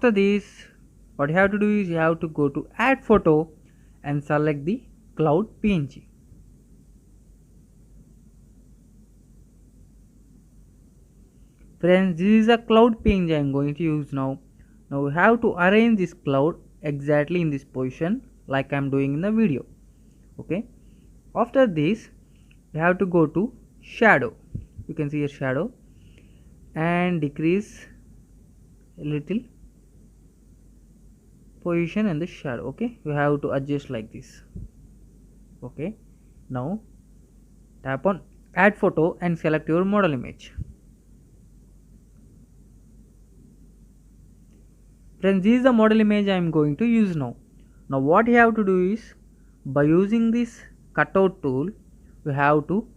After this, what you have to do is you have to go to add photo and select the cloud PNG. Friends, this is a cloud PNG I am going to use now. Now we have to arrange this cloud exactly in this position like I am doing in the video. Okay. After this, we have to go to shadow. You can see here shadow and decrease a little position and the shadow. Okay, you have to adjust like this. Okay, now tap on add photo and select your model image. Friends, this is the model image I am going to use now. Now what you have to do is, by using this cutout tool, you have to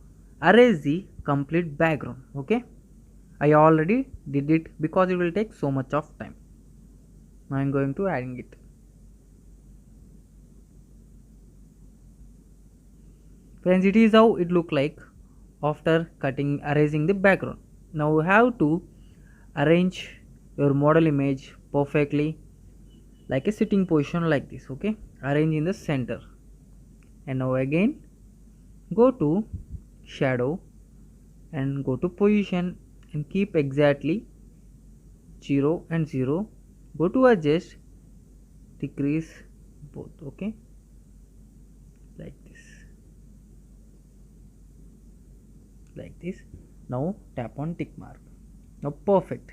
erase the complete background. Okay, I already did it because it will take so much of time. Now I am going to adding it. Friends, it is how it look like after erasing the background. Now you have to arrange your model image perfectly like a sitting position like this. Okay, arrange in the center, and now again go to shadow and go to position and keep exactly 0 and 0. Go to adjust, decrease both. Okay, like this. Now tap on tick mark. Now perfect.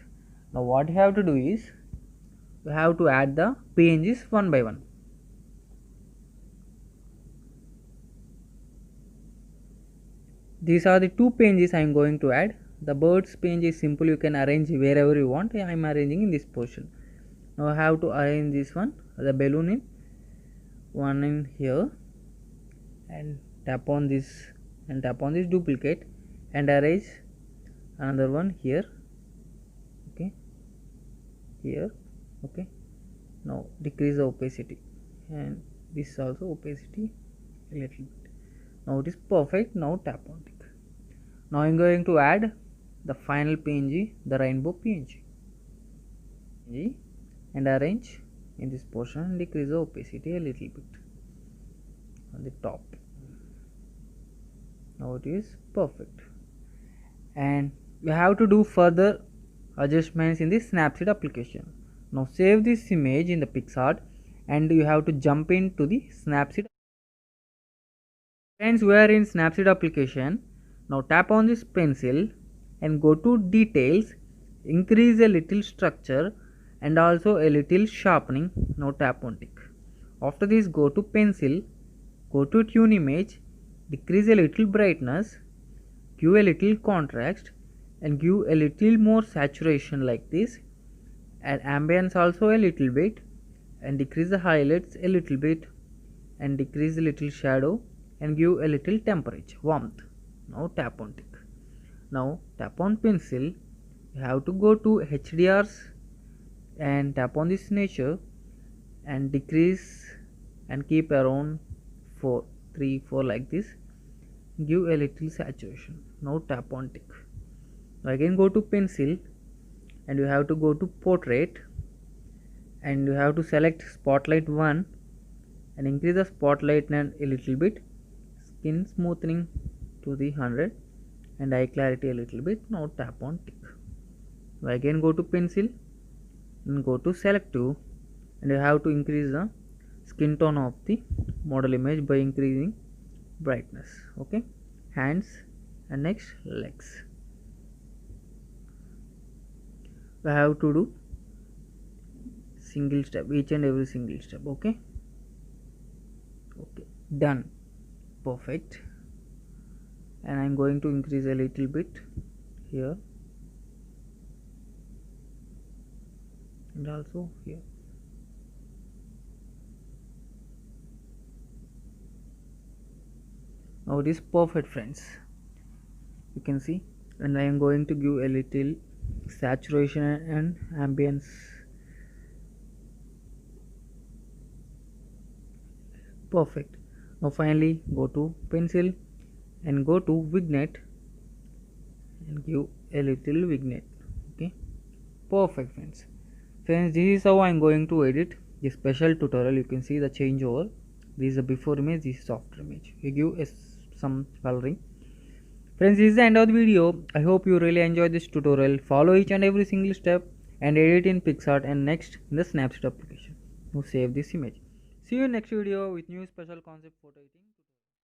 Now what you have to do is, you have to add the PNGs one by one. These are the two PNGs I am going to add. The birds PNG is simple, you can arrange wherever you want. I am arranging in this position. Now I have to arrange this one, the balloon in one in here, and tap on this duplicate and arrange another one here. Okay, here. Okay, now decrease the opacity and this also opacity a little bit. Now it is perfect. Now tap on tick. Now I am going to add the final PNG, the rainbow PNG, and arrange in this portion and decrease the opacity a little bit on the top. Now it is perfect, and we have to do further adjustments in the Snapseed application. Now save this image in the PicsArt and you have to jump into the Snapseed. Friends, we are in Snapseed application. Now tap on this pencil and go to details, increase a little structure and also a little sharpening. Now tap on tick. After this, go to pencil, go to tune image, decrease a little brightness, give a little contrast and give a little more saturation like this, and ambience also a little bit, and decrease the highlights a little bit and decrease a little shadow and give a little temperature, warmth. Now tap on tick. Now tap on pencil, you have to go to HDRs and tap on this nature and decrease and keep around 4 3 4 like this, give a little saturation. Now tap on tick. Now again go to pencil and you have to go to portrait and you have to select spotlight 1 and increase the spotlight and a little bit, skin smoothing to the 100 and eye clarity a little bit. Now tap on tick. Now again go to pencil and go to selective and you have to increase the skin tone of the model image by increasing brightness. Okay, hands and next legs. We have to do single step, each and every single step. Okay, done, perfect. And I am going to increase a little bit here and also here. Now it is perfect, friends, you can see, and I am going to give a little saturation and ambience. Perfect. Now finally go to pencil and go to vignette and give a little vignette. Okay, perfect, friends. Friends, this is how I'm going to edit this special tutorial. You can see the changeover. This is the before image, this is after image. We give some coloring. Friends, this is the end of the video. I hope you really enjoyed this tutorial. Follow each and every single step and edit in PicsArt and next in the Snapseed application. Now save this image. See you in next video with new special concept photo editing.